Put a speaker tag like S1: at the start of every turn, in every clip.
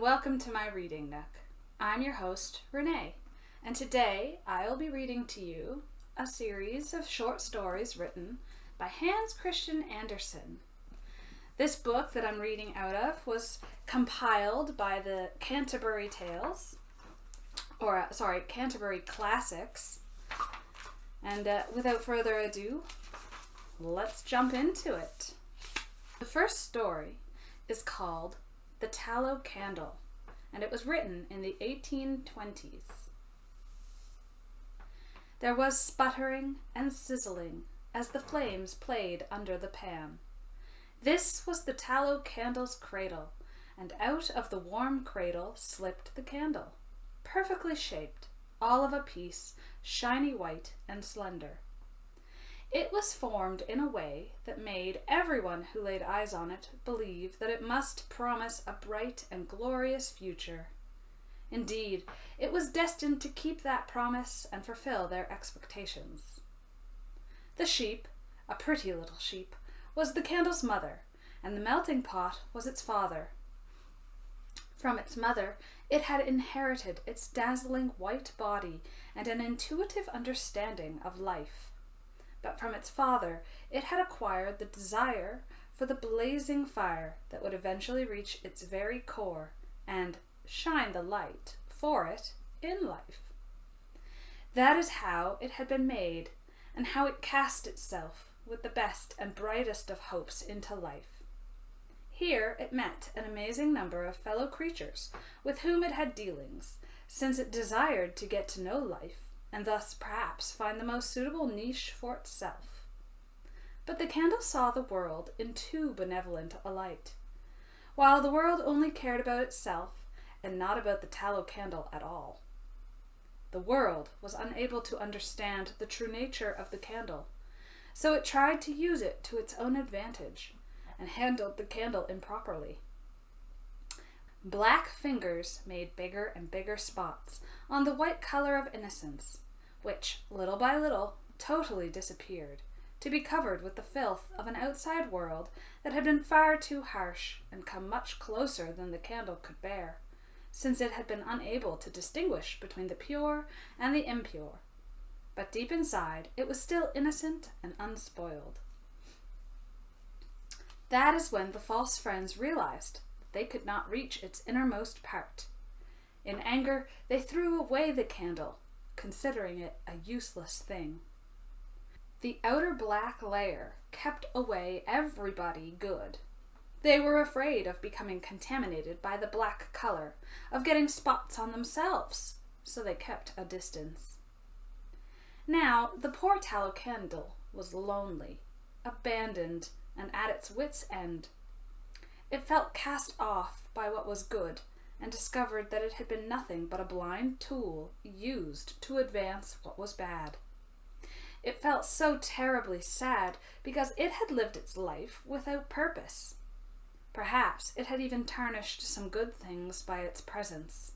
S1: welcome to my reading nook. I'm your host, Renee, and today I'll be reading to you a series of short stories written by Hans Christen Anderson. This book that I'm reading out of was compiled by the Canterbury Classics. And without further ado, let's jump into it. The first story is called The Tallow Candle, and it was written in the 1820s. There was sputtering and sizzling as the flames played under the pan. This was the tallow candle's cradle, and out of the warm cradle slipped the candle, perfectly shaped, all of a piece, shiny white and slender. It was formed in a way that made everyone who laid eyes on it believe that it must promise a bright and glorious future. Indeed, it was destined to keep that promise and fulfill their expectations. The sheep, a pretty little sheep, was the candle's mother, and the melting pot was its father. From its mother, it had inherited its dazzling white body and an intuitive understanding of life. But from its father, it had acquired the desire for the blazing fire that would eventually reach its very core and shine the light for it in life. That is how it had been made, and how it cast itself with the best and brightest of hopes into life. Here it met an amazing number of fellow creatures with whom it had dealings, since it desired to get to know life, and thus perhaps find the most suitable niche for itself. But the candle saw the world in too benevolent a light. While the world only cared about itself, and not about the tallow candle at all. The world was unable to understand the true nature of the candle, so it tried to use it to its own advantage, and handled the candle improperly. Black fingers made bigger and bigger spots on the white color of innocence, which, little by little, totally disappeared, to be covered with the filth of an outside world that had been far too harsh and come much closer than the candle could bear, since it had been unable to distinguish between the pure and the impure. But deep inside, it was still innocent and unspoiled. That is when the false friends realized that they could not reach its innermost part. In anger, they threw away the candle, considering it a useless thing. The outer black layer kept away everybody good. They were afraid of becoming contaminated by the black color, of getting spots on themselves, so they kept a distance. Now the poor tallow candle was lonely, abandoned, and at its wits' end. It felt cast off by what was good, and discovered that it had been nothing but a blind tool used to advance what was bad. It felt so terribly sad because it had lived its life without purpose. Perhaps it had even tarnished some good things by its presence.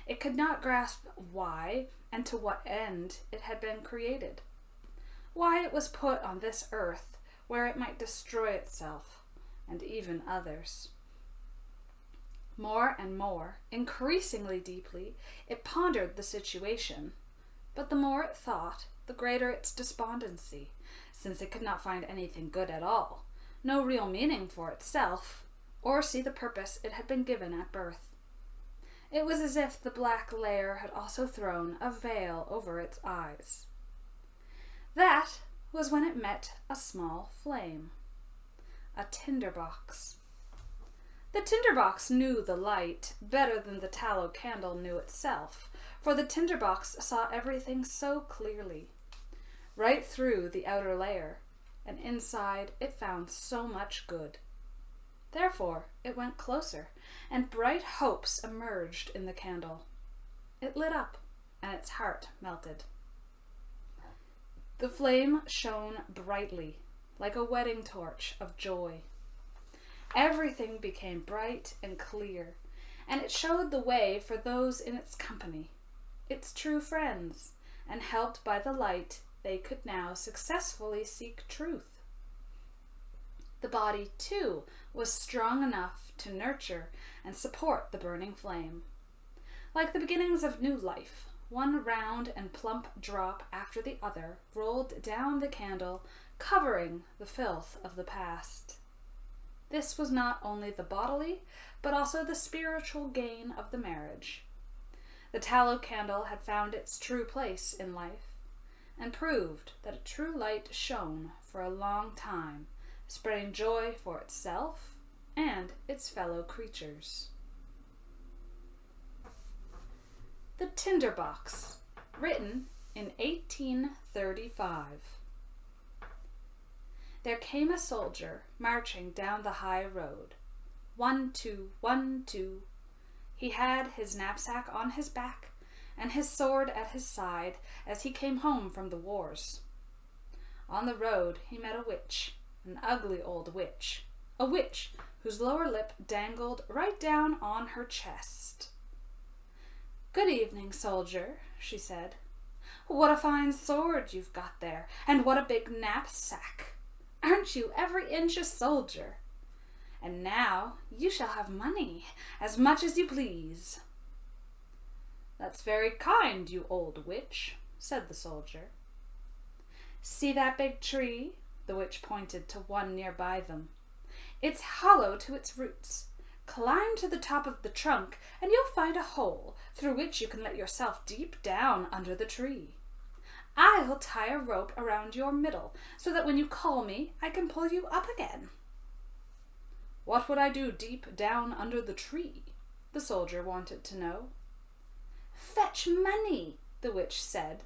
S1: It could not grasp why and to what end it had been created, why it was put on this earth where it might destroy itself and even others. More and more, increasingly deeply, it pondered the situation, but the more it thought, the greater its despondency, since it could not find anything good at all, no real meaning for itself, or see the purpose it had been given at birth. It was as if the black layer had also thrown a veil over its eyes. That was when it met a small flame, a tinderbox. The tinderbox knew the light better than the tallow candle knew itself, for the tinderbox saw everything so clearly, right through the outer layer, and inside it found so much good. Therefore it went closer, and bright hopes emerged in the candle. It lit up, and its heart melted. The flame shone brightly, like a wedding torch of joy. Everything became bright and clear, and it showed the way for those in its company, its true friends, and helped by the light, they could now successfully seek truth. The body, too, was strong enough to nurture and support the burning flame. Like the beginnings of new life, one round and plump drop after the other rolled down the candle, covering the filth of the past. This was not only the bodily, but also the spiritual gain of the marriage. The tallow candle had found its true place in life, and proved that a true light shone for a long time, spreading joy for itself and its fellow creatures. The Tinderbox, written in 1835. There came a soldier marching down the high road. 1, 2, 1, 2. He had his knapsack on his back and his sword at his side as he came home from the wars. On the road he met a witch, an ugly old witch, a witch whose lower lip dangled right down on her chest. "Good evening, soldier," she said. "What a fine sword you've got there, and what a big knapsack. Aren't you every inch a soldier? And now you shall have money, as much as you please." "That's very kind, you old witch," said the soldier. "See that big tree?" The witch pointed to one nearby them. "It's hollow to its roots. Climb to the top of the trunk, and you'll find a hole through which you can let yourself deep down under the tree. I'll tie a rope around your middle, so that when you call me, I can pull you up again." "What would I do deep down under the tree?" the soldier wanted to know. "Fetch money," the witch said.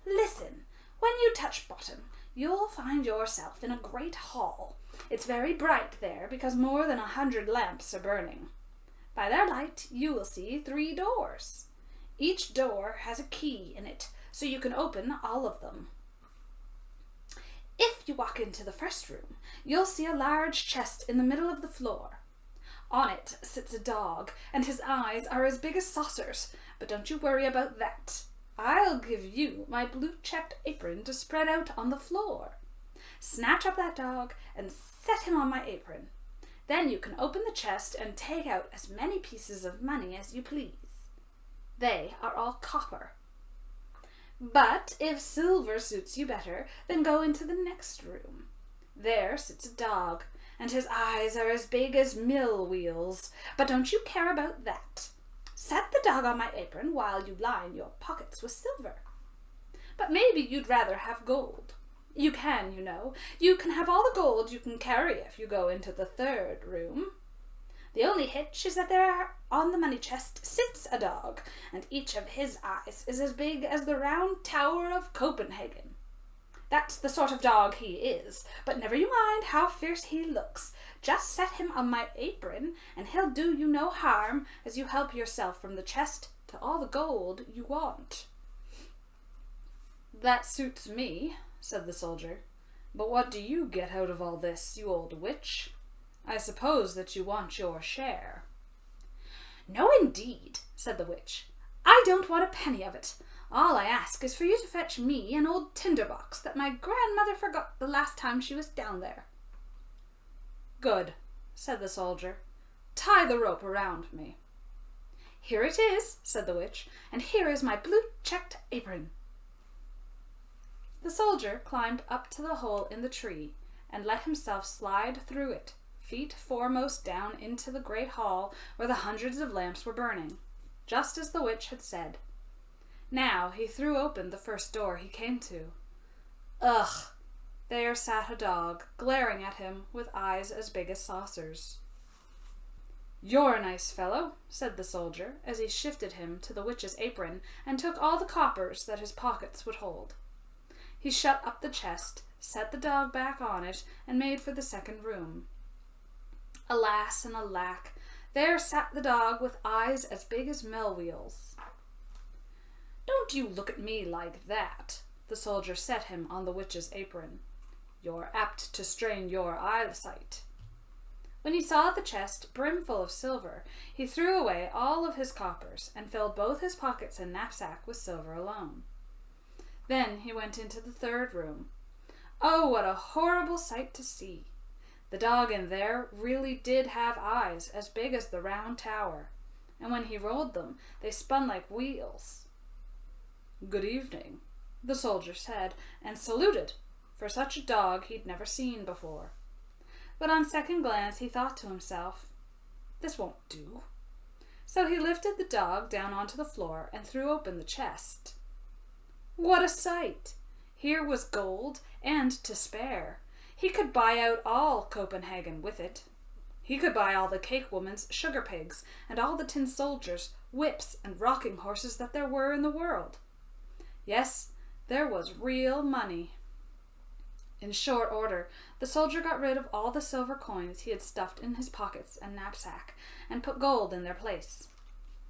S1: "Listen, when you touch bottom, you'll find yourself in a great hall. It's very bright there because more than 100 lamps are burning. By their light you will see 3 doors. Each door has a key in it, so you can open all of them. If you walk into the first room, you'll see a large chest in the middle of the floor. On it sits a dog, and his eyes are as big as saucers, but don't you worry about that. I'll give you my blue-checked apron to spread out on the floor. Snatch up that dog and set him on my apron. Then you can open the chest and take out as many pieces of money as you please. They are all copper. But if silver suits you better, then go into the next room. There sits a dog, and his eyes are as big as mill wheels, but don't you care about that. Set the dog on my apron while you line your pockets with silver. But maybe you'd rather have gold. You can, you know. You can have all the gold you can carry if you go into the third room. The only hitch is that there on the money chest sits a dog, and each of his eyes is as big as the round tower of Copenhagen. That's the sort of dog he is, but never you mind how fierce he looks. Just set him on my apron, and he'll do you no harm as you help yourself from the chest to all the gold you want." "That suits me," said the soldier. "But what do you get out of all this, you old witch? I suppose that you want your share." "No, indeed," said the witch. "I don't want a penny of it. All I ask is for you to fetch me an old tinderbox that my grandmother forgot the last time she was down there." "Good," said the soldier. "Tie the rope around me." "Here it is," said the witch, "and here is my blue-checked apron." The soldier climbed up to the hole in the tree and let himself slide through it, feet foremost down into the great hall where the hundreds of lamps were burning, just as the witch had said. Now he threw open the first door he came to. Ugh! There sat a dog, glaring at him with eyes as big as saucers. "You're a nice fellow," said the soldier, as he shifted him to the witch's apron and took all the coppers that his pockets would hold. He shut up the chest, set the dog back on it, and made for the second room. Alas and alack, there sat the dog with eyes as big as mill wheels. "Don't you look at me like that," the soldier set him on the witch's apron. "You're apt to strain your eyesight." When he saw the chest brimful of silver, he threw away all of his coppers and filled both his pockets and knapsack with silver alone. Then he went into the third room. Oh, what a horrible sight to see! The dog in there really did have eyes as big as the round tower, and when he rolled them, they spun like wheels. "Good evening," the soldier said, and saluted, for such a dog he'd never seen before. But on second glance he thought to himself, "This won't do." So he lifted the dog down onto the floor and threw open the chest. What a sight! Here was gold, and to spare. He could buy out all Copenhagen with it. He could buy all the cake woman's sugar pigs, and all the tin soldiers, whips, and rocking horses that there were in the world. Yes, there was real money. In short order, the soldier got rid of all the silver coins he had stuffed in his pockets and knapsack, and put gold in their place.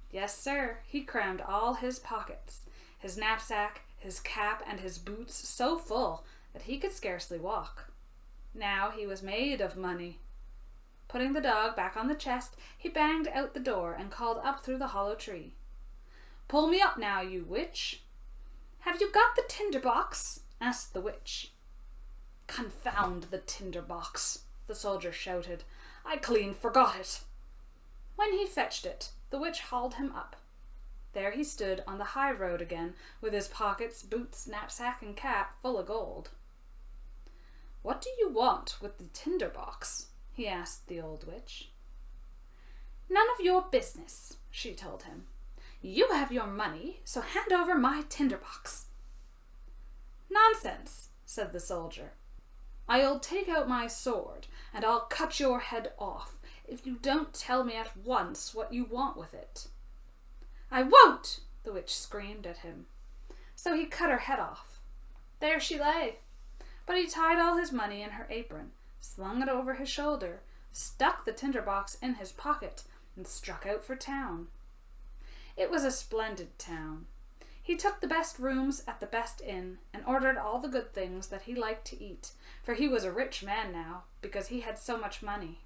S1: Yes, sir, he crammed all his pockets, his knapsack, his cap, and his boots so full that he could scarcely walk. Now he was made of money. Putting the dog back on the chest, he banged out the door and called up through the hollow tree. "Pull me up now, you witch." "Have you got the tinderbox?" asked the witch. "Confound the tinderbox," the soldier shouted. "I clean forgot it." When he fetched it, the witch hauled him up. There he stood on the high road again, with his pockets, boots, knapsack, and cap full of gold. "What do you want with the tinderbox?" he asked the old witch. "None of your business," she told him. "You have your money, so hand over my tinderbox." "Nonsense," said the soldier. "I'll take out my sword, and I'll cut your head off if you don't tell me at once what you want with it." "I won't!" the witch screamed at him. So he cut her head off. There she lay. But he tied all his money in her apron, slung it over his shoulder, stuck the tinderbox in his pocket, and struck out for town. It was a splendid town. He took the best rooms at the best inn, and ordered all the good things that he liked to eat, for he was a rich man now, because he had so much money.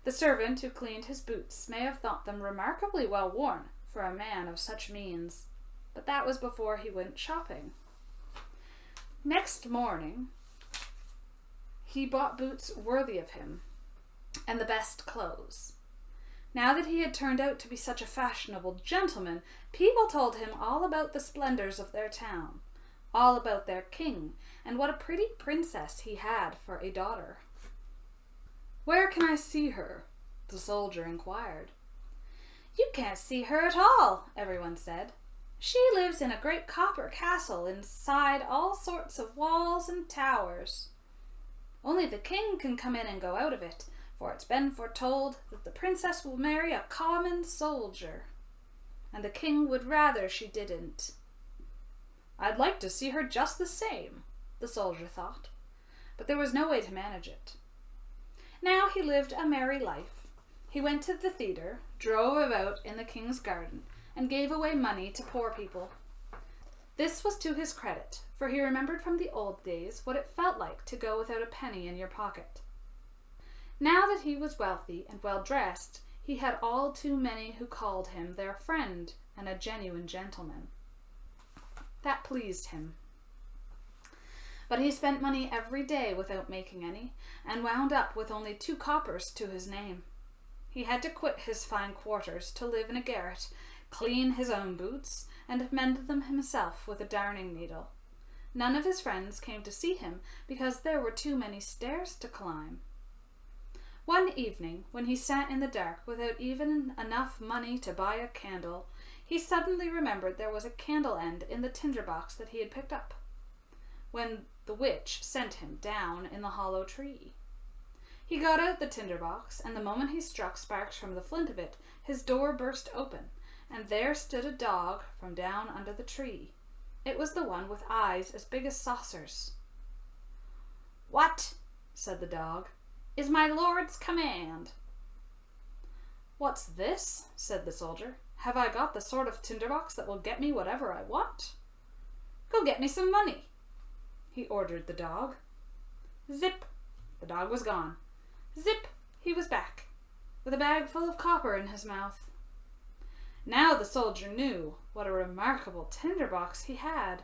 S1: The servant who cleaned his boots may have thought them remarkably well worn for a man of such means, but that was before he went shopping. Next morning, he bought boots worthy of him, and the best clothes. Now that he had turned out to be such a fashionable gentleman, people told him all about the splendors of their town, all about their king, and what a pretty princess he had for a daughter. "Where can I see her?" the soldier inquired. "You can't see her at all," everyone said. "She lives in a great copper castle inside all sorts of walls and towers. Only the king can come in and go out of it, for it's been foretold that the princess will marry a common soldier, and the king would rather she didn't." "I'd like to see her just the same," the soldier thought, but there was no way to manage it. Now he lived a merry life. He went to the theatre, drove about in the king's garden, and gave away money to poor people. This was to his credit, for he remembered from the old days what it felt like to go without a penny in your pocket. Now that he was wealthy and well dressed, he had all too many who called him their friend and a genuine gentleman. That pleased him. But he spent money every day without making any, and wound up with only 2 coppers to his name. He had to quit his fine quarters to live in a garret, clean his own boots, and mend them himself with a darning needle. None of his friends came to see him because there were too many stairs to climb. One evening, when he sat in the dark without even enough money to buy a candle, he suddenly remembered there was a candle end in the tinderbox that he had picked up, when the witch sent him down in the hollow tree. He got out the tinderbox, and the moment he struck sparks from the flint of it, his door burst open, and there stood a dog from down under the tree. It was the one with eyes as big as saucers. "What," said the dog, "is my lord's command?" "What's this?" said the soldier. "Have I got the sort of tinderbox that will get me whatever I want?" "Go get me some money," he ordered the dog. Zip! The dog was gone. Zip! He was back, with a bag full of copper in his mouth. Now the soldier knew what a remarkable tinderbox he had.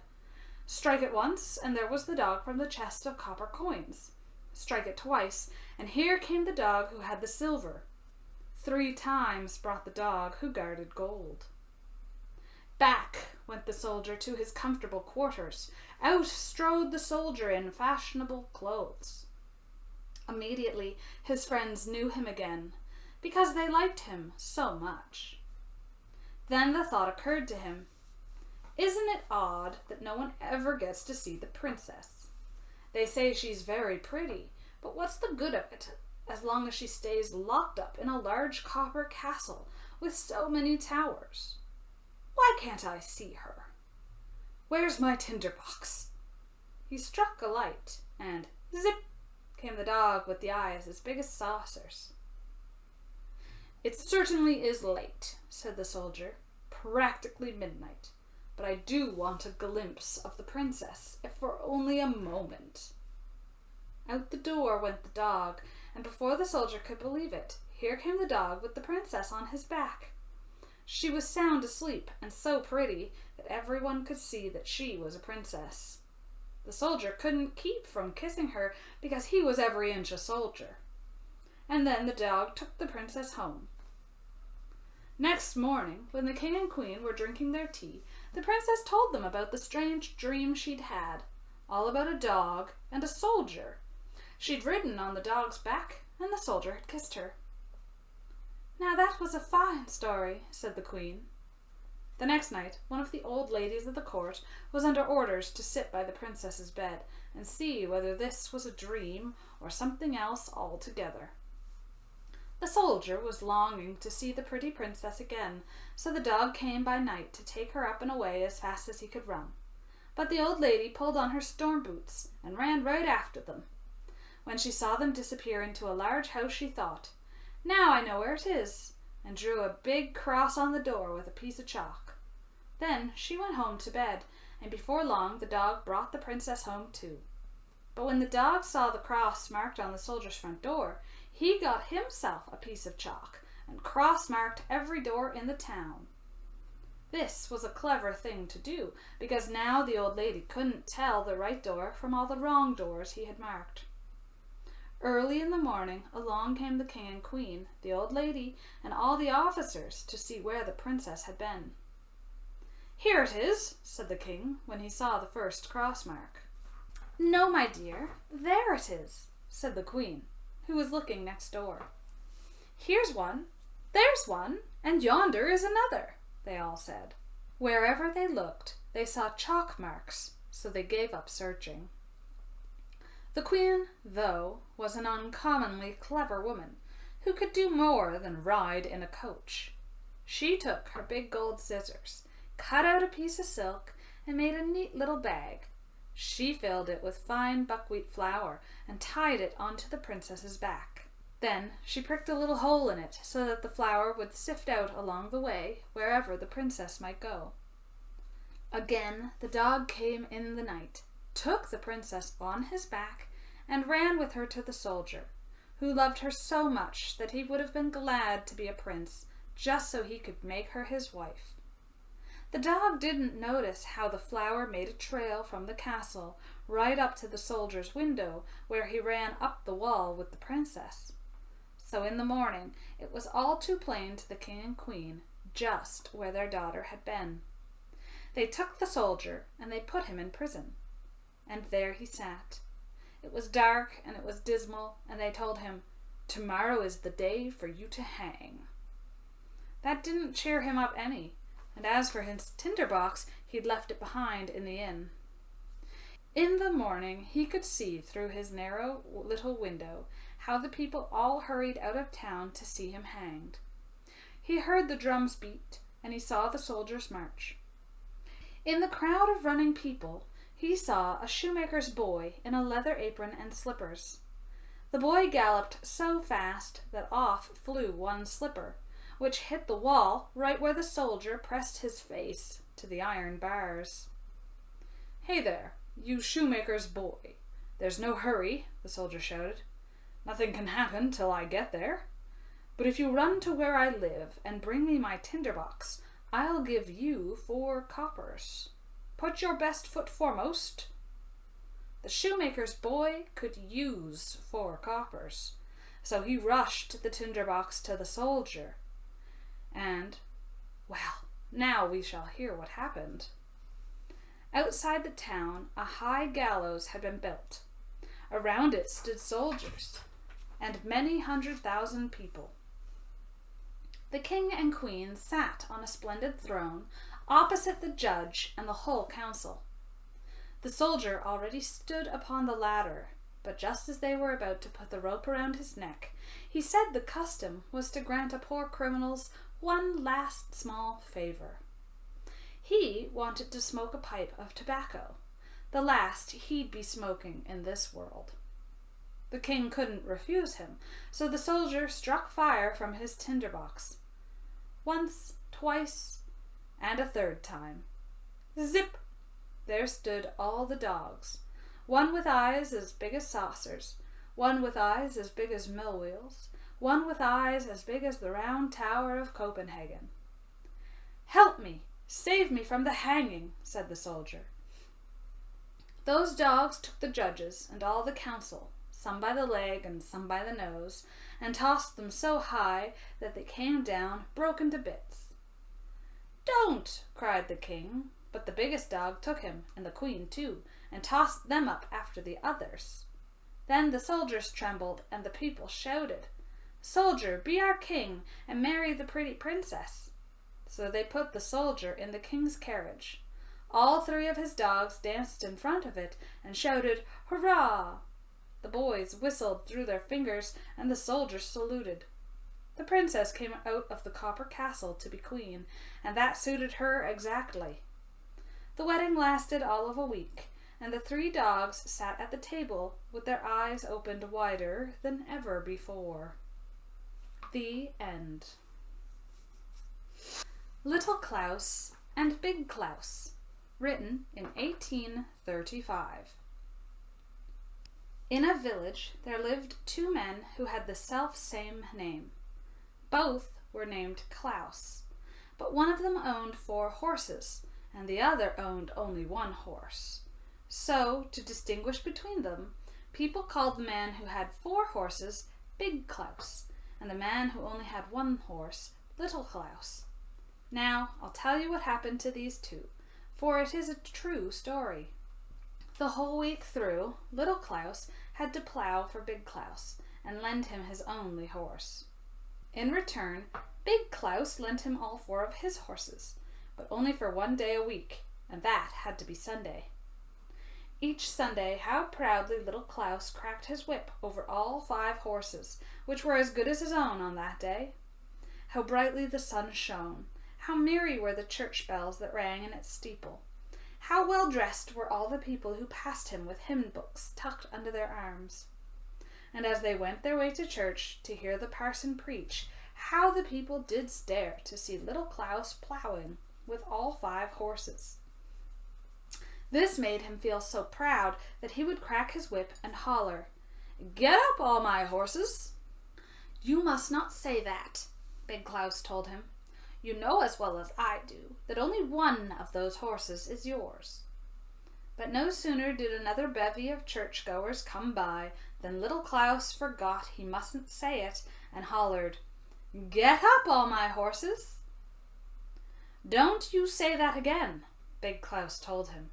S1: Strike it once, and there was the dog from the chest of copper coins. strike it twice, and here came the dog who had the silver. 3 times brought the dog who guarded gold. Back went the soldier to his comfortable quarters. Out strode the soldier in fashionable clothes. Immediately his friends knew him again, because they liked him so much. Then the thought occurred to him, isn't it odd that no one ever gets to see the princess? They say she's very pretty, but what's the good of it, as long as she stays locked up in a large copper castle with so many towers? Why can't I see her? Where's my tinderbox? He struck a light, and zip came the dog with the eyes as big as saucers. It certainly is late, said the soldier, practically midnight, but I do want a glimpse of the princess, if for only a moment. Out the door went the dog, and before the soldier could believe it, here came the dog with the princess on his back. She was sound asleep, and so pretty that everyone could see that she was a princess. The soldier couldn't keep from kissing her because he was every inch a soldier. And then the dog took the princess home. Next morning, when the king and queen were drinking their tea, the princess told them about the strange dream she'd had, all about a dog and a soldier. She'd ridden on the dog's back, and the soldier had kissed her. Now that was a fine story, said the queen. The next night, one of the old ladies of the court was under orders to sit by the princess's bed and see whether this was a dream or something else altogether. The soldier was longing to see the pretty princess again, so the dog came by night to take her up and away as fast as he could run. But the old lady pulled on her storm boots and ran right after them. When she saw them disappear into a large house, she thought, now I know where it is, and drew a big cross on the door with a piece of chalk. Then she went home to bed, and before long the dog brought the princess home too. But when the dog saw the cross marked on the soldier's front door, he got himself a piece of chalk and cross-marked every door in the town. This was a clever thing to do, because now the old lady couldn't tell the right door from all the wrong doors he had marked. Early in the morning, along came the king and queen, the old lady, and all the officers to see where the princess had been. Here it is, said the king, when he saw the first cross mark. No, my dear, there it is, said the queen, who was looking next door. Here's one, there's one, and yonder is another, they all said. Wherever they looked, they saw chalk marks, so they gave up searching. The queen, though, was an uncommonly clever woman, who could do more than ride in a coach. She took her big gold scissors, cut out a piece of silk, and made a neat little bag. She filled it with fine buckwheat flour and tied it onto the princess's back. Then she pricked a little hole in it so that the flour would sift out along the way wherever the princess might go. Again the dog came in the night, took the princess on his back, and ran with her to the soldier, who loved her so much that he would have been glad to be a prince just so he could make her his wife. The dog didn't notice how the flour made a trail from the castle right up to the soldier's window, where he ran up the wall with the princess. So in the morning it was all too plain to the king and queen just where their daughter had been. They took the soldier and they put him in prison. And there he sat. It was dark and it was dismal, and they told him, "Tomorrow is the day for you to hang." That didn't cheer him up any, and as for his tinderbox, he'd left it behind in the inn. In the morning he could see through his narrow little window how the people all hurried out of town to see him hanged. He heard the drums beat, and he saw the soldiers march. In the crowd of running people, he saw a shoemaker's boy in a leather apron and slippers. The boy galloped so fast that off flew one slipper, which hit the wall right where the soldier pressed his face to the iron bars. "Hey there, you shoemaker's boy. There's no hurry," the soldier shouted. "Nothing can happen till I get there. But if you run to where I live and bring me my tinderbox, I'll give you 4 coppers. Put your best foot foremost." The shoemaker's boy could use 4 coppers, so he rushed the tinderbox to the soldier. And, well, now we shall hear what happened. Outside the town, a high gallows had been built. Around it stood soldiers, and many 100,000 people. The king and queen sat on a splendid throne opposite the judge and the whole council. The soldier already stood upon the ladder, but just as they were about to put the rope around his neck, he said the custom was to grant a poor criminal's one last small favor. He wanted to smoke a pipe of tobacco, the last he'd be smoking in this world. The king couldn't refuse him, so the soldier struck fire from his tinderbox. Once, twice, and a 3rd time. Zip! There stood all the dogs, one with eyes as big as saucers, one with eyes as big as mill wheels, one with eyes as big as the round tower of Copenhagen. "Help me! Save me from the hanging," said the soldier. Those dogs took the judges and all the council, some by the leg and some by the nose, and tossed them so high that they came down broken to bits. "Don't!" cried the king, but the biggest dog took him, and the queen too, and tossed them up after the others. Then the soldiers trembled, and the people shouted, "Soldier, be our king, and marry the pretty princess." So they put the soldier in the king's carriage. All 3 of his dogs danced in front of it and shouted, "Hurrah!" The boys whistled through their fingers, and the soldiers saluted. The princess came out of the copper castle to be queen, and that suited her exactly. The wedding lasted all of a week, and the 3 dogs sat at the table with their eyes opened wider than ever before. The end. Little Claus and Big Claus, written in 1835. In a village there lived 2 men who had the self-same name. Both were named Claus, but one of them owned 4 horses, and the other owned only 1 horse. So, to distinguish between them, people called the man who had 4 horses Big Claus, and the man who only had 1 horse Little Claus. Now, I'll tell you what happened to these 2, for it is a true story. The whole week through, Little Claus had to plow for Big Claus and lend him his only horse. In return, Big Claus lent him all 4 of his horses, but only for 1 day a week, and that had to be Sunday. Each Sunday, how proudly Little Claus cracked his whip over all 5 horses, which were as good as his own on that day. How brightly the sun shone, how merry were the church bells that rang in its steeple. How well dressed were all the people who passed him with hymn books tucked under their arms. And as they went their way to church to hear the parson preach, how the people did stare to see Little Claus plowing with all 5 horses. This made him feel so proud that he would crack his whip and holler, "Get up, all my horses!" "You must not say that," Big Claus told him. "You know as well as I do that only 1 of those horses is yours." But no sooner did another bevy of churchgoers come by than Little Claus forgot he mustn't say it and hollered, "Get up, all my horses!" "Don't you say that again," Big Claus told him.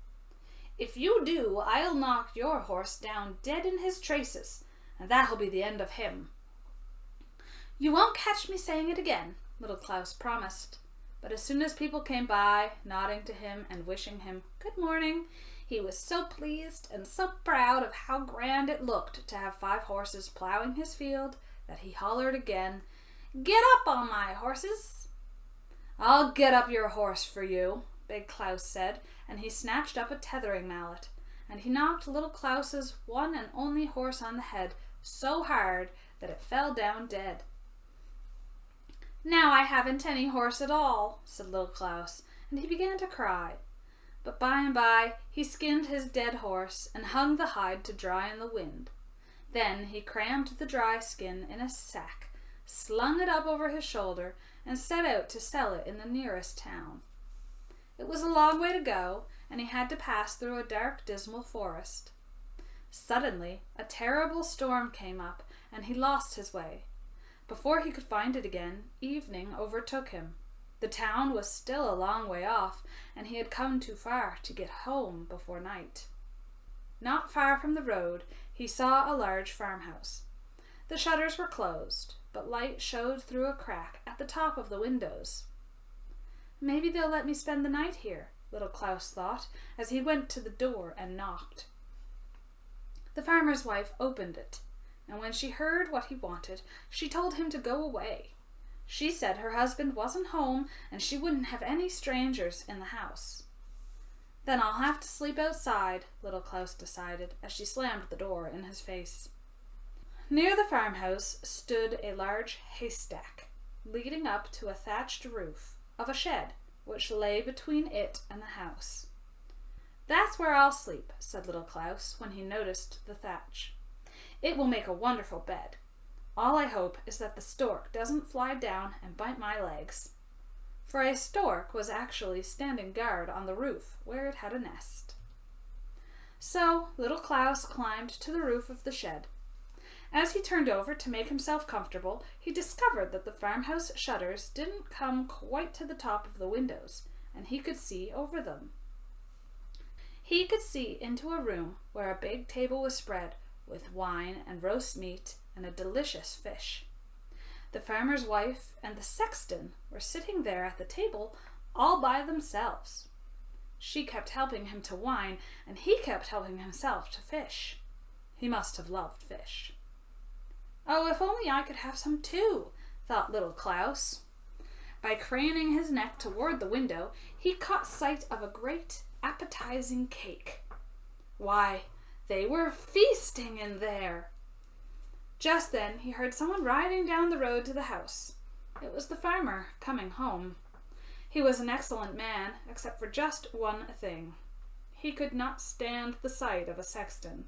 S1: "If you do, I'll knock your horse down dead in his traces, and that'll be the end of him." "You won't catch me saying it again," Little Claus promised. But as soon as people came by, nodding to him and wishing him good morning, he was so pleased and so proud of how grand it looked to have 5 horses plowing his field that he hollered again, "Get up, all my horses!" "I'll get up your horse for you," Big Claus said, and he snatched up a tethering mallet, and he knocked Little Claus's 1 and only horse on the head so hard that it fell down dead. "Now I haven't any horse at all," said Little Claus, and he began to cry. But by and by he skinned his dead horse and hung the hide to dry in the wind. Then he crammed the dry skin in a sack, slung it up over his shoulder, and set out to sell it in the nearest town. It was a long way to go, and he had to pass through a dark, dismal forest. Suddenly, a terrible storm came up, and he lost his way. Before he could find it again, evening overtook him. The town was still a long way off, and he had come too far to get home before night. Not far from the road, he saw a large farmhouse. The shutters were closed, but light showed through a crack at the top of the windows. "Maybe they'll let me spend the night here," little Claus thought, as he went to the door and knocked. The farmer's wife opened it, and when she heard what he wanted, she told him to go away. She said her husband wasn't home, and she wouldn't have any strangers in the house. "Then I'll have to sleep outside," little Claus decided, as she slammed the door in his face. Near the farmhouse stood a large haystack, leading up to a thatched roof of a shed, which lay between it and the house. "That's where I'll sleep," said little Claus, when he noticed the thatch. "It will make a wonderful bed. All I hope is that the stork doesn't fly down and bite my legs." For a stork was actually standing guard on the roof where it had a nest. So little Claus climbed to the roof of the shed. As he turned over to make himself comfortable, he discovered that the farmhouse shutters didn't come quite to the top of the windows, and he could see over them. He could see into a room where a big table was spread with wine and roast meat and a delicious fish. The farmer's wife and the sexton were sitting there at the table all by themselves. She kept helping him to wine, and he kept helping himself to fish. He must have loved fish. "Oh, if only I could have some too," thought little Claus. By craning his neck toward the window, he caught sight of a great, appetizing cake. Why, they were feasting in there! Just then he heard someone riding down the road to the house. It was the farmer coming home. He was an excellent man, except for just one thing. He could not stand the sight of a sexton.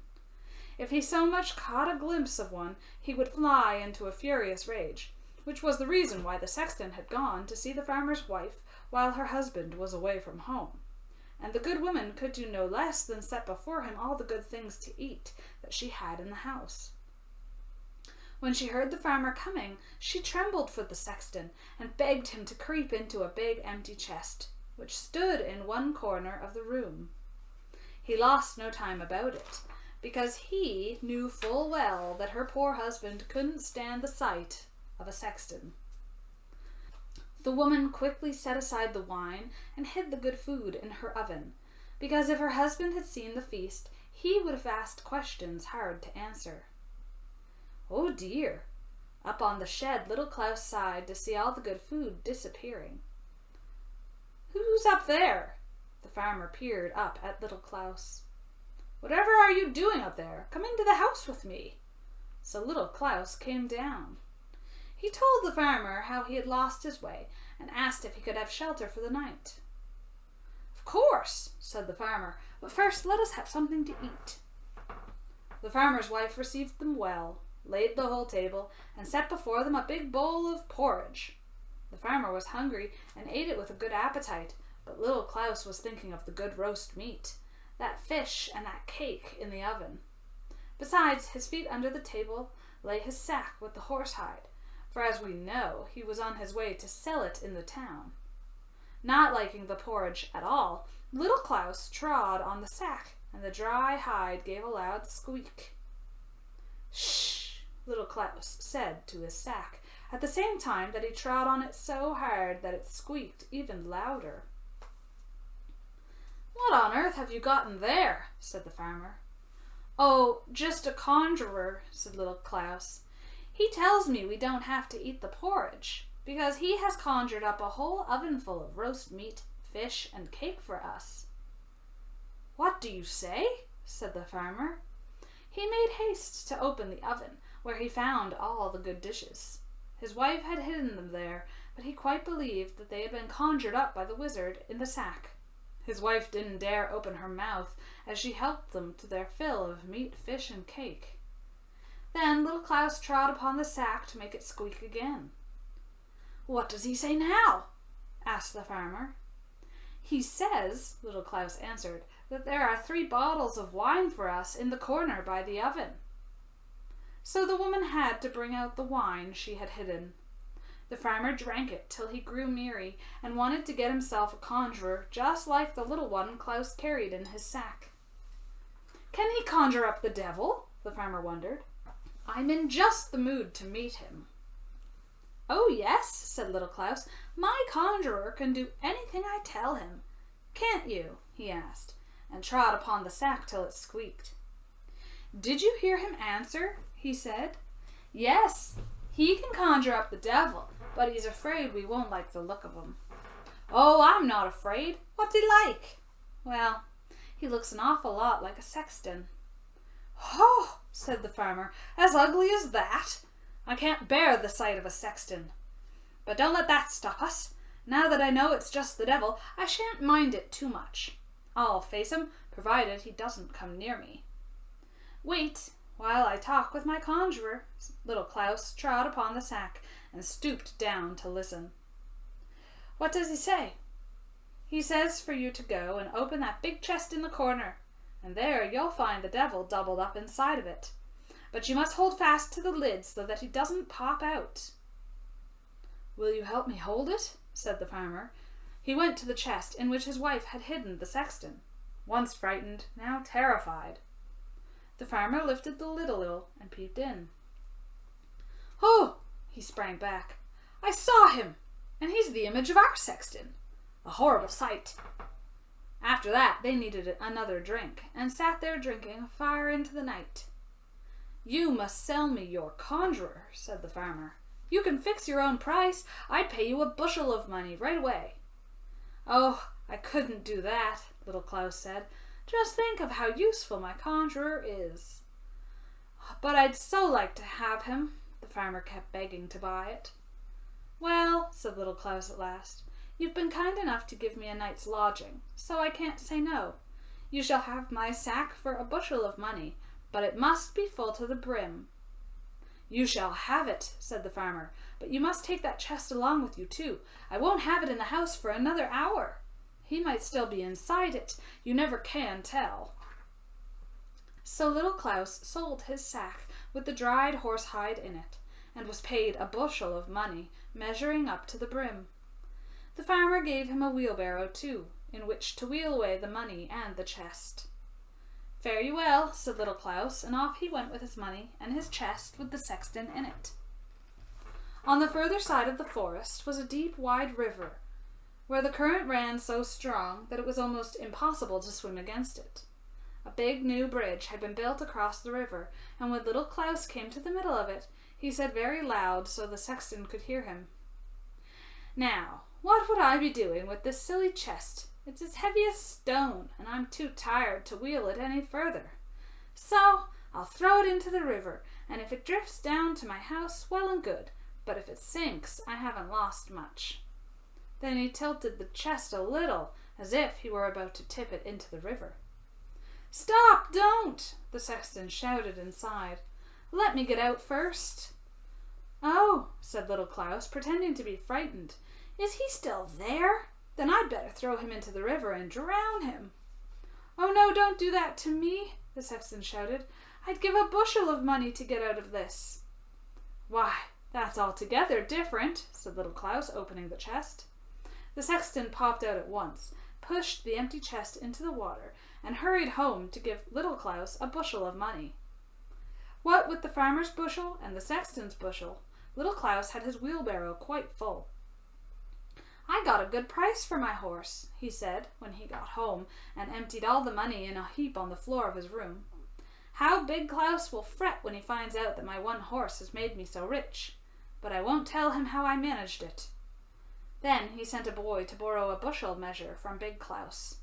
S1: If he so much caught a glimpse of one, he would fly into a furious rage, which was the reason why the sexton had gone to see the farmer's wife while her husband was away from home. And the good woman could do no less than set before him all the good things to eat that she had in the house. When she heard the farmer coming, she trembled for the sexton and begged him to creep into a big empty chest, which stood in one corner of the room. He lost no time about it, because he knew full well that her poor husband couldn't stand the sight of a sexton. The woman quickly set aside the wine and hid the good food in her oven, because if her husband had seen the feast, he would have asked questions hard to answer. Oh dear! Up on the shed, little Claus sighed to see all the good food disappearing. "Who's up there?" The farmer peered up at little Claus. "Whatever are you doing up there? Come into the house with me." So little Claus came down. He told the farmer how he had lost his way and asked if he could have shelter for the night. "Of course," said the farmer, "but first let us have something to eat." The farmer's wife received them well, laid the whole table, and set before them a big bowl of porridge. The farmer was hungry and ate it with a good appetite, but little Claus was thinking of the good roast meat, that fish, and that cake in the oven. Besides, his feet under the table lay his sack with the horsehide, for as we know, he was on his way to sell it in the town. Not liking the porridge at all, little Claus trod on the sack, and the dry hide gave a loud squeak. "Shh!" little Claus said to his sack, at the same time that he trod on it so hard that it squeaked even louder. "What on earth have you gotten there?" said the farmer. "Oh, just a conjurer," said little Claus. "He tells me we don't have to eat the porridge, because he has conjured up a whole ovenful of roast meat, fish, and cake for us." "What do you say?" said the farmer. He made haste to open the oven, where he found all the good dishes. His wife had hidden them there, but he quite believed that they had been conjured up by the wizard in the sack. His wife didn't dare open her mouth as she helped them to their fill of meat, fish, and cake. Then little Claus trod upon the sack to make it squeak again. "What does he say now?" asked the farmer. "He says," little Claus answered, that there are 3 bottles of wine for us in the corner by the oven." So the woman had to bring out the wine she had hidden. The farmer drank it till he grew merry and wanted to get himself a conjurer just like the little one Claus carried in his sack. "Can he conjure up the devil?" the farmer wondered. "I'm in just the mood to meet him." "Oh yes," said little Claus, "my conjurer can do anything I tell him. Can't you?" he asked, and trod upon the sack till it squeaked. "Did you hear him answer?" he said. "Yes, he can conjure up the devil, but he's afraid we won't like the look of him." "Oh, I'm not afraid. What's he like?" "Well, he looks an awful lot like a sexton." "Oh," said the farmer, "as ugly as that? I can't bear the sight of a sexton. But don't let that stop us. Now that I know it's just the devil, I shan't mind it too much. I'll face him, provided he doesn't come near me." "Wait while I talk with my conjurer." Little Claus trod upon the sack and stooped down to listen. "What does he say?" "He says for you to go and open that big chest in the corner, and there you'll find the devil doubled up inside of it. But you must hold fast to the lid so that he doesn't pop out." "Will you help me hold it?" said the farmer. He went to the chest in which his wife had hidden the sexton, once frightened, now terrified. The farmer lifted the lid a little and peeped in. "Oh!" he sprang back. "I saw him, and he's the image of our sexton. A horrible sight." After that they needed another drink, and sat there drinking far into the night. "You must sell me your conjurer," said the farmer. "You can fix your own price. I'd pay you a bushel of money right away." "Oh, I couldn't do that," little Claus said. "Just think of how useful my conjurer is." "But I'd so like to have him." The farmer kept begging to buy it. "Well," said little Claus at last, "you've been kind enough to give me a night's lodging, so I can't say no. You shall have my sack for a bushel of money, but it must be full to the brim." "You shall have it," said the farmer, "but you must take that chest along with you too. I won't have it in the house for another hour. He might still be inside it. You never can tell." So little Claus sold his sack with the dried horsehide in it, and was paid a bushel of money, measuring up to the brim. The farmer gave him a wheelbarrow too, in which to wheel away the money and the chest. "Fare you well," said little Claus, and off he went with his money and his chest with the sexton in it. On the further side of the forest was a deep, wide river, where the current ran so strong that it was almost impossible to swim against it. A big new bridge had been built across the river, and when little Claus came to the middle of it, he said very loud so the sexton could hear him, "Now, what would I be doing with this silly chest? It's as heavy as stone, and I'm too tired to wheel it any further. So I'll throw it into the river, and if it drifts down to my house, well and good, but if it sinks, I haven't lost much." Then he tilted the chest a little, as if he were about to tip it into the river. "Stop, don't!" the sexton shouted inside. "Let me get out first." "Oh," said little Claus, pretending to be frightened. "Is he still there? Then I'd better throw him into the river and drown him." "Oh no, don't do that to me," the sexton shouted. "I'd give a bushel of money to get out of this." "Why, that's altogether different," said little Claus, opening the chest. The sexton popped out at once, pushed the empty chest into the water, and hurried home to give little Claus a bushel of money. What with the farmer's bushel and the sexton's bushel, little Claus had his wheelbarrow quite full. "I got a good price for my horse," he said when he got home and emptied all the money in a heap on the floor of his room. "How Big Claus will fret when he finds out that my one horse has made me so rich, but I won't tell him how I managed it." Then he sent a boy to borrow a bushel measure from Big Claus.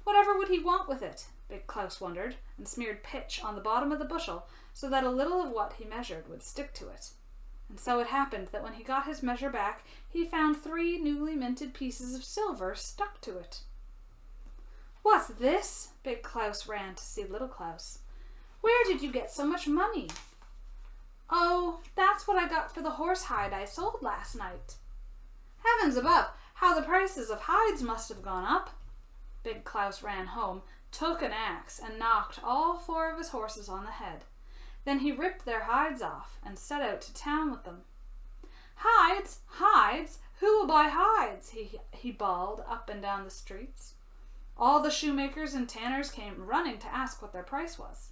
S1: Whatever would he want with it? Big Claus wondered, and smeared pitch on the bottom of the bushel so that a little of what he measured would stick to it. And so it happened that when he got his measure back, he found 3 newly minted pieces of silver stuck to it. "What's this?" Big Claus ran to see little Claus. "Where did you get so much money?" "Oh, that's what I got for the horsehide I sold last night." "Heavens above, how the prices of hides must have gone up." Big Klaus ran home, took an axe, and knocked all 4 of his horses on the head. Then he ripped their hides off and set out to town with them. "Hides! Hides! Who will buy hides?" he bawled up and down the streets. All the shoemakers and tanners came running to ask what their price was.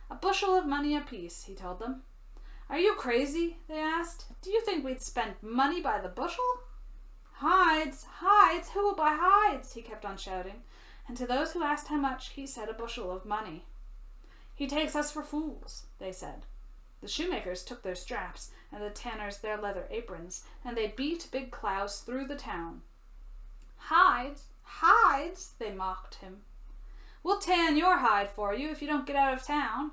S1: "A bushel of money apiece," he told them. "Are you crazy?" they asked. "Do you think we'd spend money by the bushel?" "Hides! Hides! Who will buy hides?" he kept on shouting, and to those who asked how much, he said a bushel of money. "He takes us for fools," they said. The shoemakers took their straps, and the tanners their leather aprons, and they beat Big Klaus through the town. "Hides! Hides!" they mocked him. "We'll tan your hide for you if you don't get out of town."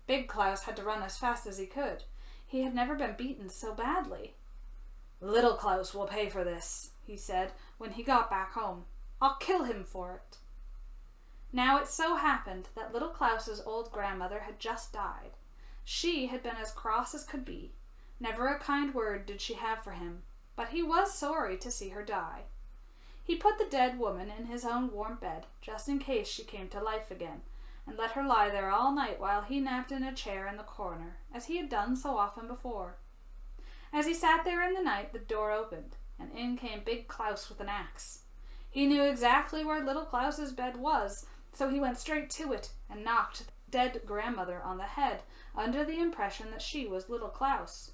S1: Big Klaus had to run as fast as he could. He had never been beaten so badly. "Little Klaus will pay for this," he said when he got back home. "I'll kill him for it." Now it so happened that Little Klaus's old grandmother had just died. She had been as cross as could be. Never a kind word did she have for him, but he was sorry to see her die. He put the dead woman in his own warm bed, just in case she came to life again, and let her lie there all night while he napped in a chair in the corner, as he had done so often before. As he sat there in the night, the door opened, and in came Big Klaus with an axe. He knew exactly where Little Klaus's bed was, so he went straight to it and knocked the dead grandmother on the head, under the impression that she was Little Klaus.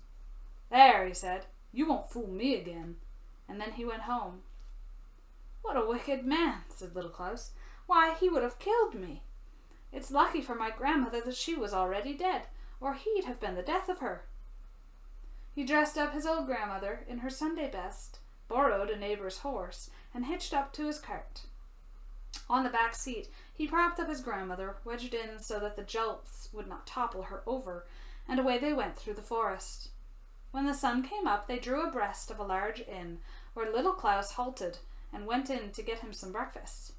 S1: "There," he said, "you won't fool me again." And then he went home. "What a wicked man," said Little Klaus. "Why, he would have killed me. It's lucky for my grandmother that she was already dead, or he'd have been the death of her." He dressed up his old grandmother in her Sunday best, borrowed a neighbor's horse, and hitched up to his cart. On the back seat, he propped up his grandmother, wedged in so that the jolts would not topple her over, and away they went through the forest. When the sun came up, they drew abreast of a large inn, where Little Klaus halted and went in to get him some breakfast.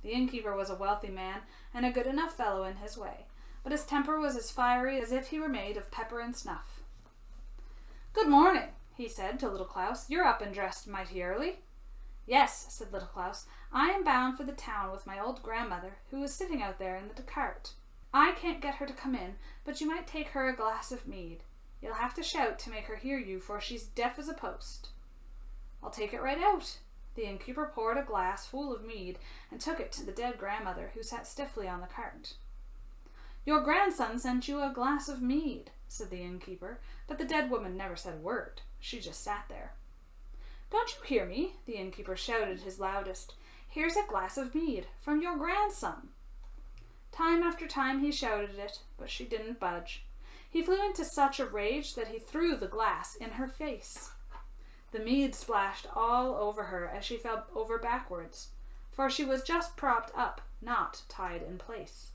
S1: The innkeeper was a wealthy man and a good enough fellow in his way, but his temper was as fiery as if he were made of pepper and snuff. "Good morning," he said to Little Klaus. "You're up and dressed mighty early." "Yes," said Little Klaus. "I am bound for the town with my old grandmother, who is sitting out there in the cart. I can't get her to come in, but you might take her a glass of mead. You'll have to shout to make her hear you, for she's deaf as a post." "I'll take it right out." The innkeeper poured a glass full of mead and took it to the dead grandmother, who sat stiffly on the cart. "Your grandson sent you a glass of mead," said the innkeeper, but the dead woman never said a word. She just sat there. "Don't you hear me?" the innkeeper shouted his loudest. "Here's a glass of mead from your grandson." Time after time he shouted it, but she didn't budge. He flew into such a rage that he threw the glass in her face. The mead splashed all over her as she fell over backwards, for she was just propped up, not tied in place.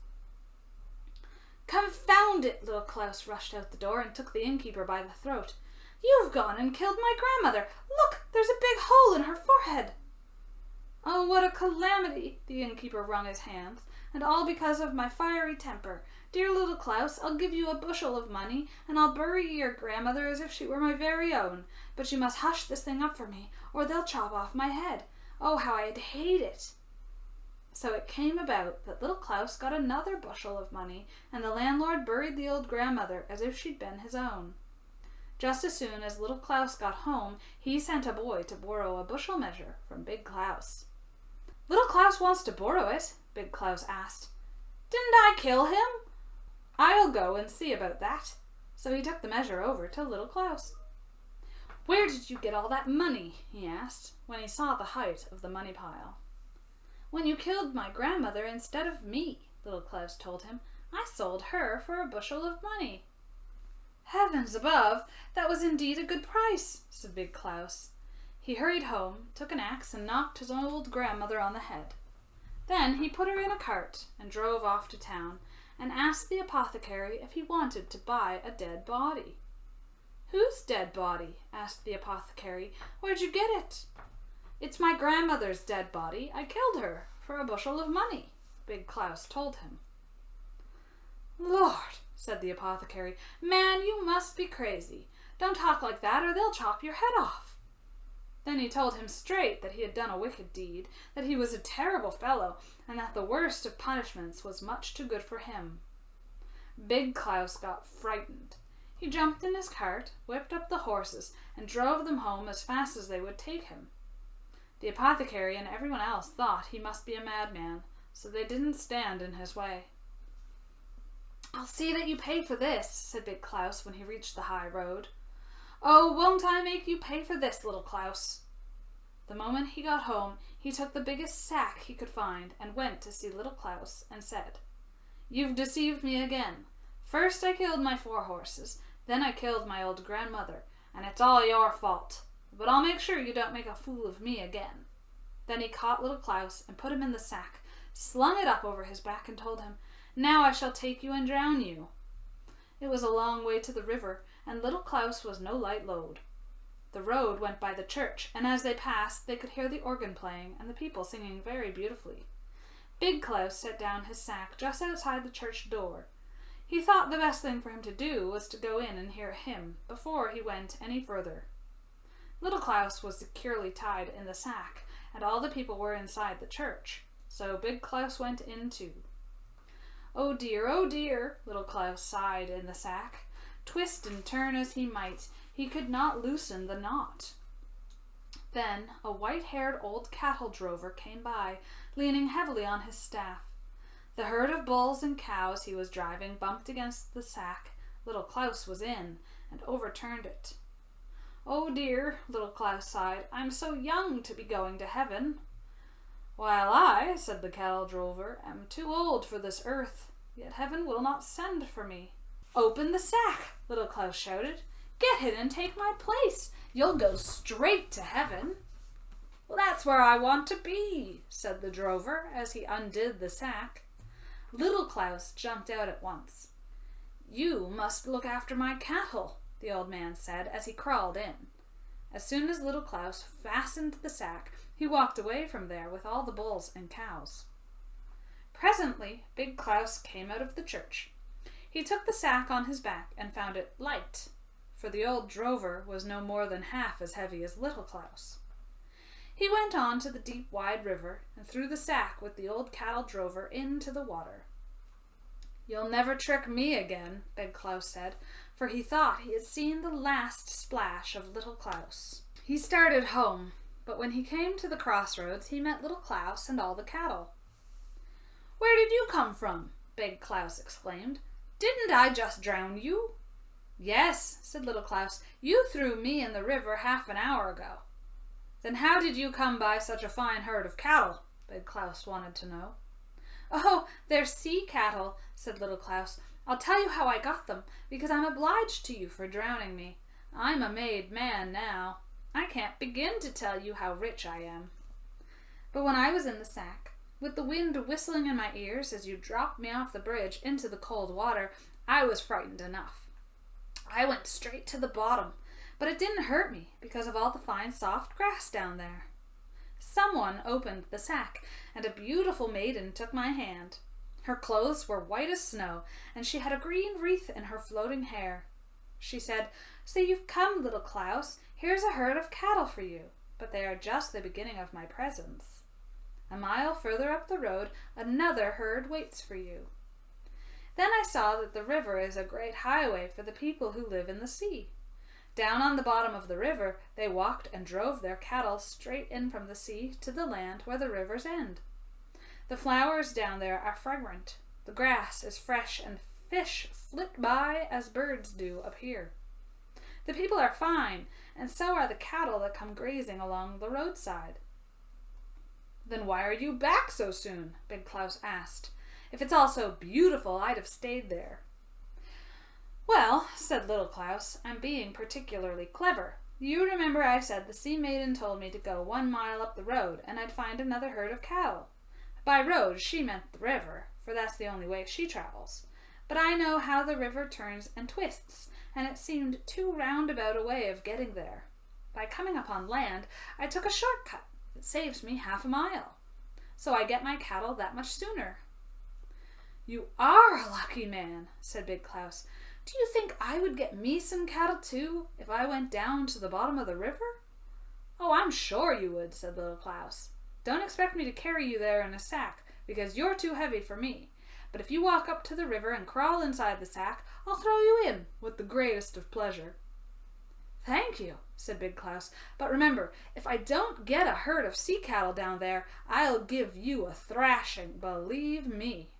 S1: "Confound it!" Little Klaus rushed out the door and took the innkeeper by the throat. "You've gone and killed my grandmother! Look, there's a big hole in her forehead!" "Oh, what a calamity!" The innkeeper wrung his hands. "And all because of my fiery temper. Dear Little Klaus, I'll give you a bushel of money, and I'll bury your grandmother as if she were my very own. But you must hush this thing up for me, or they'll chop off my head. Oh, how I'd hate it!" So it came about that Little Klaus got another bushel of money, and the landlord buried the old grandmother as if she'd been his own. Just as soon as Little Klaus got home, he sent a boy to borrow a bushel measure from Big Klaus. "Little Klaus wants to borrow it," Big Klaus asked. "Didn't I kill him?" "I'll go and see about that." So he took the measure over to Little Klaus. "Where did you get all that money?" he asked, when he saw the height of the money pile. "When you killed my grandmother instead of me," Little Klaus told him. "I sold her for a bushel of money." "Heavens above, that was indeed a good price," said Big Klaus. He hurried home, took an axe, and knocked his old grandmother on the head. Then he put her in a cart and drove off to town, and asked the apothecary if he wanted to buy a dead body. "Whose dead body?" asked the apothecary. "Where'd you get it?" "It's my grandmother's dead body. I killed her for a bushel of money," Big Klaus told him. "Lord," said the apothecary, "man, you must be crazy. Don't talk like that or they'll chop your head off." Then he told him straight that he had done a wicked deed, that he was a terrible fellow, and that the worst of punishments was much too good for him. Big Klaus got frightened. He jumped in his cart, whipped up the horses, and drove them home as fast as they would take him. The apothecary and everyone else thought he must be a madman, so they didn't stand in his way. "I'll see that you pay for this," said Big Klaus when he reached the high road. "Oh, won't I make you pay for this, Little Klaus?" The moment he got home, he took the biggest sack he could find and went to see Little Klaus and said, "You've deceived me again. First I killed my 4 horses, then I killed my old grandmother, and it's all your fault. But I'll make sure you don't make a fool of me again." Then he caught Little Klaus and put him in the sack, slung it up over his back, and told him, "Now I shall take you and drown you." It was a long way to the river, and Little Klaus was no light load. The road went by the church, and as they passed they could hear the organ playing and the people singing very beautifully. Big Klaus set down his sack just outside the church door. He thought the best thing for him to do was to go in and hear a hymn before he went any further. Little Klaus was securely tied in the sack, and all the people were inside the church, so Big Klaus went in too. Oh dear, Little Klaus sighed in the sack. Twist and turn as he might, he could not loosen the knot. Then a white-haired old cattle drover came by, leaning heavily on his staff. The herd of bulls and cows he was driving bumped against the sack Little Klaus was in, and overturned it. "Oh dear," Little Klaus sighed, "I'm so young to be going to heaven." "While I," said the cattle drover, "am too old for this earth, yet heaven will not send for me." "Open the sack," Little Klaus shouted. "Get in and take my place. You'll go straight to heaven." "Well, that's where I want to be," said the drover as he undid the sack. Little Klaus jumped out at once. "You must look after my cattle," the old man said as he crawled in. As soon as Little Klaus fastened the sack, he walked away from there with all the bulls and cows. Presently, Big Klaus came out of the church. He took the sack on his back and found it light, for the old drover was no more than half as heavy as Little Klaus. He went on to the deep, wide river and threw the sack with the old cattle drover into the water. "You'll never trick me again," Big Klaus said, for he thought he had seen the last splash of Little Klaus. He started home, but when he came to the crossroads, he met Little Klaus and all the cattle. "Where did you come from?" Big Klaus exclaimed. "Didn't I just drown you?" "Yes," said Little Klaus. "You threw me in the river half an hour ago." "Then how did you come by such a fine herd of cattle?" Big Klaus wanted to know. "Oh, they're sea cattle," said Little Klaus. "I'll tell you how I got them, because I'm obliged to you for drowning me. I'm a made man now. I can't begin to tell you how rich I am. But when I was in the sack, with the wind whistling in my ears as you dropped me off the bridge into the cold water, I was frightened enough. I went straight to the bottom, but it didn't hurt me because of all the fine soft grass down there. Someone opened the sack, and a beautiful maiden took my hand. Her clothes were white as snow, and she had a green wreath in her floating hair. She said, 'So you've come, Little Klaus. Here's a herd of cattle for you, but they are just the beginning of my presents. A mile further up the road, another herd waits for you.' Then I saw that the river is a great highway for the people who live in the sea. Down on the bottom of the river, they walked and drove their cattle straight in from the sea to the land where the rivers end. The flowers down there are fragrant, the grass is fresh, and fish flit by as birds do up here. The people are fine, and so are the cattle that come grazing along the roadside." "Then why are you back so soon?" Big Klaus asked. "If it's all so beautiful, I'd have stayed there." "Well," said Little Klaus, "I'm being particularly clever. You remember I said the sea maiden told me to go 1 mile up the road and I'd find another herd of cattle. By road she meant the river, for that's the only way she travels. But I know how the river turns and twists, and it seemed too roundabout a way of getting there. By coming up on land, I took a shortcut that saves me half a mile. So I get my cattle that much sooner." "You are a lucky man," said Big Klaus. "Do you think I would get me some cattle too if I went down to the bottom of the river?" "Oh, I'm sure you would," said little Klaus. "Don't expect me to carry you there in a sack, because you're too heavy for me. But if you walk up to the river and crawl inside the sack, I'll throw you in with the greatest of pleasure." "Thank you," said Big Klaus, "but remember, if I don't get a herd of sea cattle down there, I'll give you a thrashing, believe me."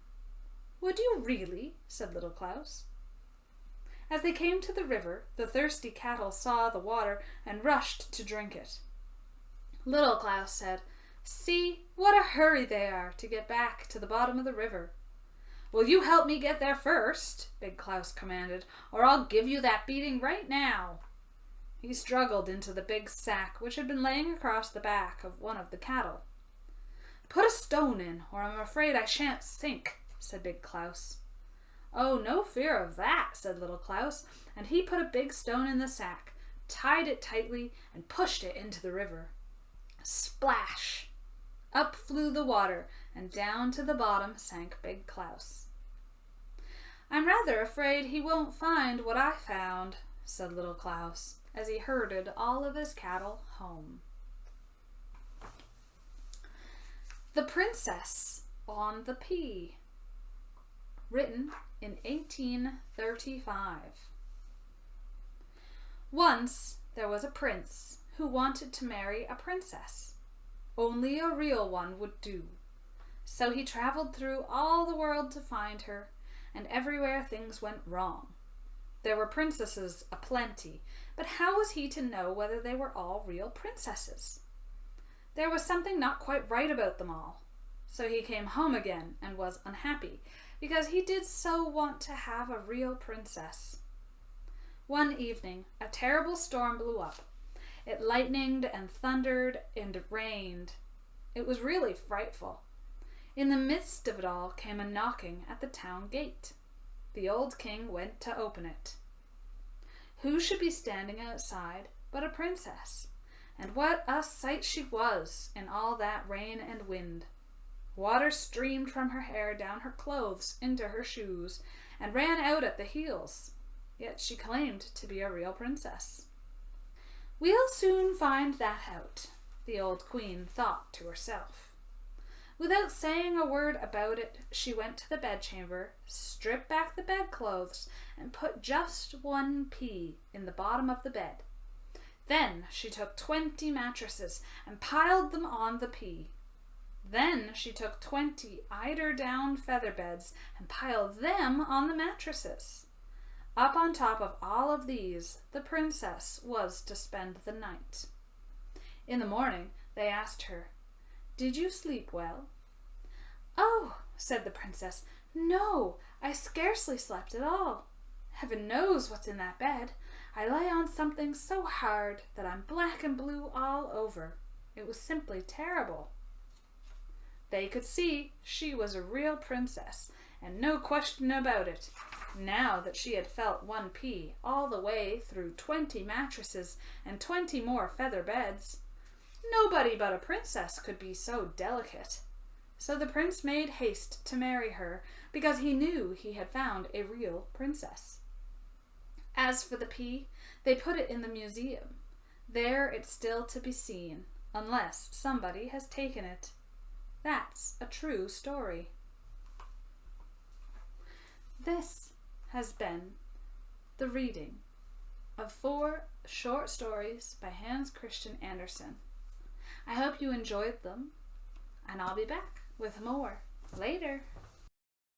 S1: "Would you really?" said little Klaus. As they came to the river, the thirsty cattle saw the water and rushed to drink it. Little Klaus said, "See what a hurry they are to get back to the bottom of the river." "Will you help me get there first?" Big Klaus commanded, "or I'll give you that beating right now." He struggled into the big sack which had been laying across the back of one of the cattle. "Put a stone in, or I'm afraid I shan't sink," said Big Klaus. "Oh, no fear of that," said little Klaus, and he put a big stone in the sack, tied it tightly, and pushed it into the river. Splash! Up flew the water, and down to the bottom sank Big Klaus. "I'm rather afraid he won't find what I found," said little Klaus, as he herded all of his cattle home. The Princess on the Pea, written in 1835. Once there was a prince who wanted to marry a princess. Only a real one would do. So he traveled through all the world to find her, and everywhere things went wrong. There were princesses aplenty, but how was he to know whether they were all real princesses? There was something not quite right about them all. So he came home again and was unhappy, because he did so want to have a real princess. One evening, a terrible storm blew up. It lightened and thundered and rained. It was really frightful. In the midst of it all came a knocking at the town gate. The old king went to open it. Who should be standing outside but a princess? And what a sight she was in all that rain and wind. Water streamed from her hair down her clothes into her shoes and ran out at the heels. Yet she claimed to be a real princess. "We'll soon find that out," the old queen thought to herself. Without saying a word about it, she went to the bedchamber, stripped back the bedclothes, and put just one pea in the bottom of the bed. Then she took 20 mattresses and piled them on the pea. Then she took 20 eider-down feather beds and piled them on the mattresses. Up on top of all of these, the princess was to spend the night. In the morning, they asked her, "Did you sleep well?" "Oh," said the princess, "no, I scarcely slept at all. Heaven knows what's in that bed. I lay on something so hard that I'm black and blue all over. It was simply terrible." They could see she was a real princess, and no question about it, now that she had felt one pea all the way through 20 mattresses and 20 more feather beds. Nobody but a princess could be so delicate. So the prince made haste to marry her, because he knew he had found a real princess. As for the pea, they put it in the museum. There it's still to be seen, unless somebody has taken it. That's a true story. This has been the reading of 4 short stories by Hans Christen Anderson. I hope you enjoyed them, and I'll be back with more later.